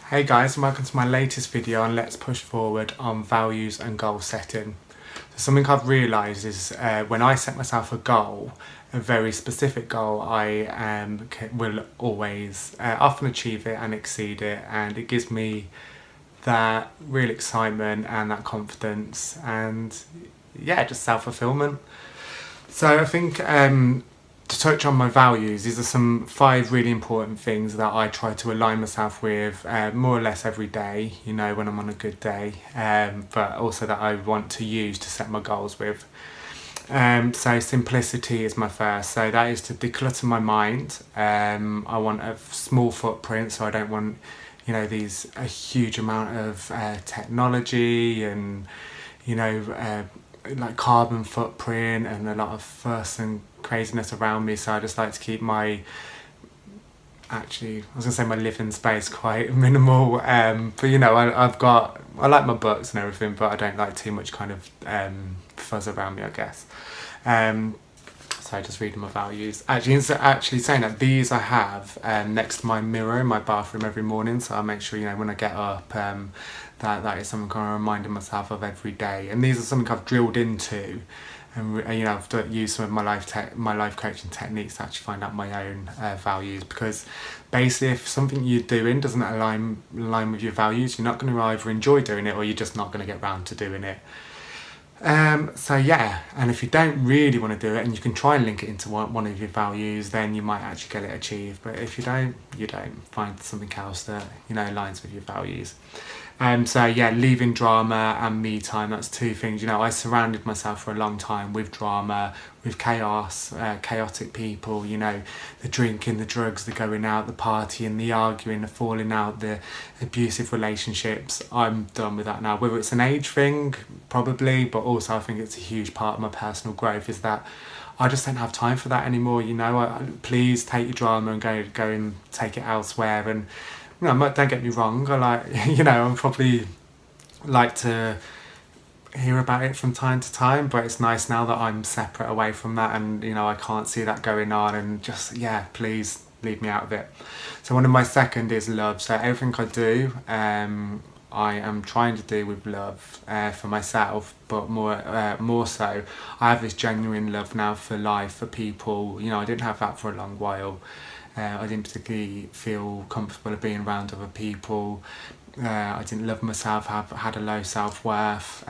Hey guys, and welcome to my latest video on Let's Push Forward on values and goal setting. So something I've realised is when I set myself a goal, a very specific goal, I will always often achieve it and exceed it, and it gives me that real excitement and that confidence and just self-fulfillment. So I think to touch on my values, these are some 5 really important things that I try to align myself with more or less every day, when I'm on a good day, but also that I want to use to set my goals with. So simplicity is my first, so that is to declutter my mind. I want a small footprint, so I don't want a huge amount of technology and like carbon footprint and a lot of fuss and craziness around me. So I just like to keep my my living space quite minimal. But I like my books and everything, but I don't like too much kind of fuzz around me, I guess. So just reading my values. Actually saying that, these I have next to my mirror in my bathroom every morning, so I make sure when I get up that is something I'm reminding myself of every day. And these are something I've drilled into, and I've used some of my life coaching techniques to actually find out my own values. Because basically, if something you're doing doesn't align with your values, you're not going to either enjoy doing it or you're just not going to get round to doing it. And if you don't really want to do it and you can try and link it into one of your values, then you might actually get it achieved. But if you don't, find something else that aligns with your values. Leaving drama and me time, that's 2 things. I surrounded myself for a long time with drama, with chaos, chaotic people, the drinking, the drugs, the going out, the partying, the arguing, the falling out, the abusive relationships. I'm done with that now. Whether it's an age thing, probably, but also I think it's a huge part of my personal growth is that I just don't have time for that anymore. Please take your drama and go and take it elsewhere. And don't get me wrong, I like, I'm probably like to hear about it from time to time, but it's nice now that I'm separate away from that, and I can't see that going on, and just please leave me out of it. So one of my second is love. So everything I do, I am trying to do with love for myself, but more so I have this genuine love now for life, for people. I didn't have that for a long while. I didn't particularly feel comfortable being around other people. I didn't love myself, had a low self-worth.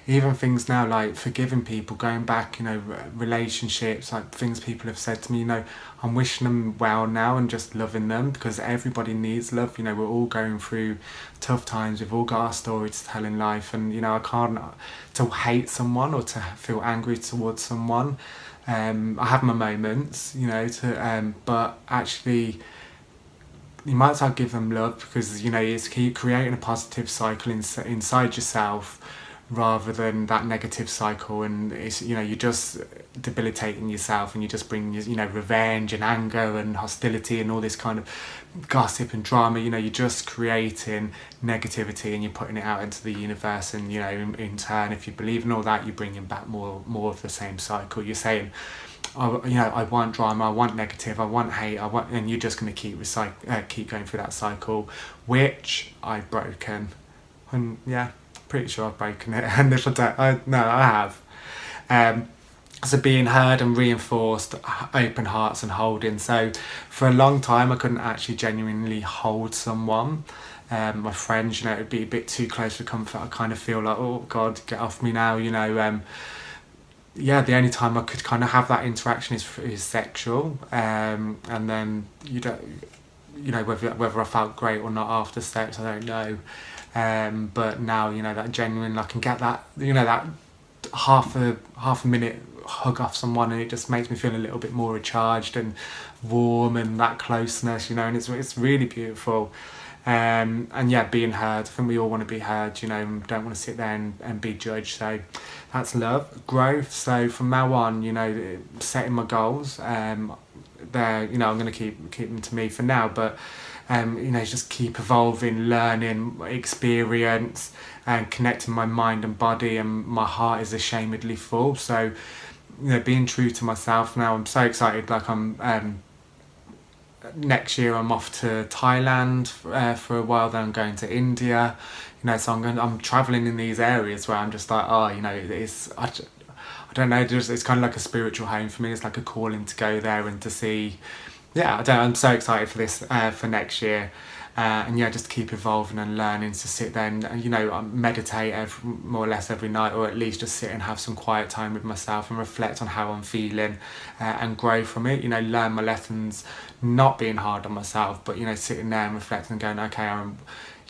Even things now like forgiving people, going back, relationships, like things people have said to me, I'm wishing them well now and just loving them, because everybody needs love. We're all going through tough times, we've all got our story to tell in life, and I can't to hate someone or to feel angry towards someone. I have my moments, but actually you might as well give them love, because it's keep creating a positive cycle inside yourself rather than that negative cycle. And it's you're just debilitating yourself, and you just bring revenge and anger and hostility and all this kind of gossip and drama. You're just creating negativity and you're putting it out into the universe, and in turn, if you believe in all that, you're bringing back more of the same cycle. You're saying, I want drama, I want negative, I want hate, and you're just going to keep going through that cycle, which I've broken. And pretty sure I've broken it. And if I don't, I have. So being heard and reinforced, open hearts and holding. So for a long time, I couldn't actually genuinely hold someone. My friends, it would be a bit too close for comfort. I kind of feel like, oh God, get off me now, the only time I could kind of have that interaction is sexual, and then whether I felt great or not after sex, I don't know. But now that genuine, I can get that that half a minute hug off someone, and it just makes me feel a little bit more recharged and warm, and that closeness, and it's really beautiful. Being heard. I think we all want to be heard, and don't want to sit there and be judged. So that's love. Growth. So from now on, setting my goals. I'm going to keep them to me for now, but just keep evolving, learning, experience, and connecting my mind and body, and my heart is ashamedly full. So being true to myself now. I'm so excited. Like I'm next year I'm off to Thailand for a while. Then I'm going to India. You know, so I'm traveling in these areas where I'm just like, oh, you know, I don't know, just it's kind of like a spiritual home for me. It's like a calling to go there and to see. Yeah, I'm so excited for this for next year. And yeah, just keep evolving and learning to sit there and you know, meditate more or less every night, or at least just sit and have some quiet time with myself and reflect on how I'm feeling and grow from it. You know, learn my lessons, not being hard on myself, but you know, sitting there and reflecting and going, okay,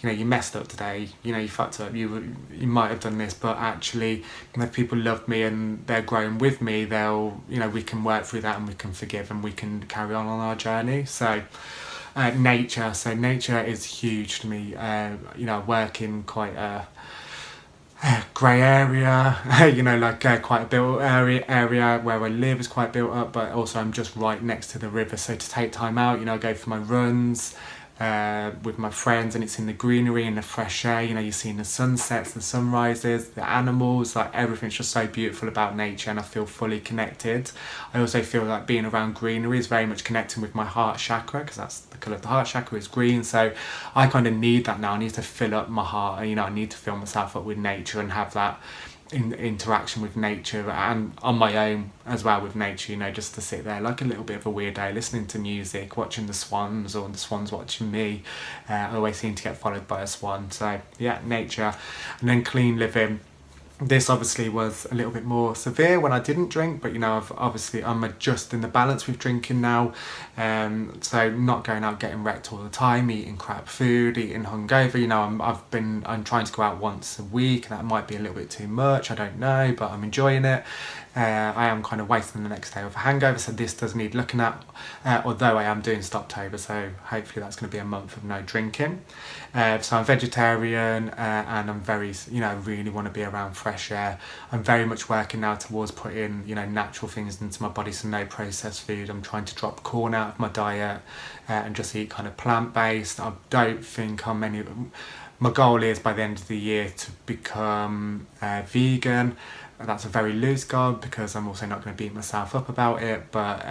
you know, you messed up today, you know, you fucked up, you might have done this, but actually, if people love me and they're growing with me, they'll, you know, we can work through that and we can forgive and we can carry on our journey. So nature is huge to me. You know, I work in quite a grey area, you know, like quite a built area where I live is quite built up, but also I'm just right next to the river, so to take time out, you know, I go for my runs with my friends, and it's in the greenery and the fresh air. You know, you're seeing the sunsets, the sunrises, the animals, like everything's just so beautiful about nature, and I feel fully connected. I also feel like being around greenery is very much connecting with my heart chakra, because that's the colour of the heart chakra is green. So I kind of need that now. I need to fill up my heart, you know, I need to fill myself up with nature and have that interaction with nature, and on my own as well with nature, you know, just to sit there like a little bit of a weirdo, listening to music, watching the swans, or the swans watching me. I always seem to get followed by a swan. So yeah, nature. And then clean living. This obviously was a little bit more severe when I didn't drink, but you know, I'm adjusting the balance with drinking now. So not going out getting wrecked all the time, eating crap food, eating hungover. You know, I'm trying to go out once a week, and that might be a little bit too much, I don't know, but I'm enjoying it. I am kind of wasting the next day with a hangover, so this does need looking at, although I am doing Stoptober, so hopefully that's going to be a month of no drinking. So I'm vegetarian, and I'm very, you know, I really want to be around fresh air. I'm very much working now towards putting, you know, natural things into my body, so no processed food. I'm trying to drop corn out of my diet and just eat kind of plant-based. I don't think I'm any... My goal is by the end of the year to become vegan. That's a very loose goal, because I'm also not going to beat myself up about it, but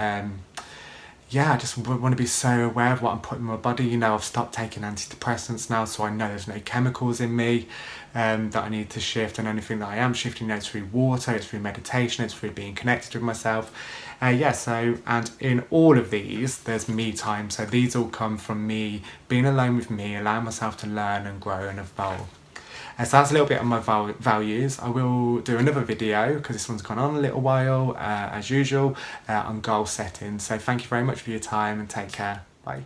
yeah, I just want to be so aware of what I'm putting in my body. You know, I've stopped taking antidepressants now, so I know there's no chemicals in me that I need to shift, and anything that I am shifting, you know, it's through water, it's through meditation, it's through being connected with myself. Yeah, so, and in all of these, there's me time, so these all come from me being alone with me, allowing myself to learn and grow and evolve. So that's a little bit of my values. I will do another video, because this one's gone on a little while, as usual, on goal setting. So thank you very much for your time, and take care. Bye.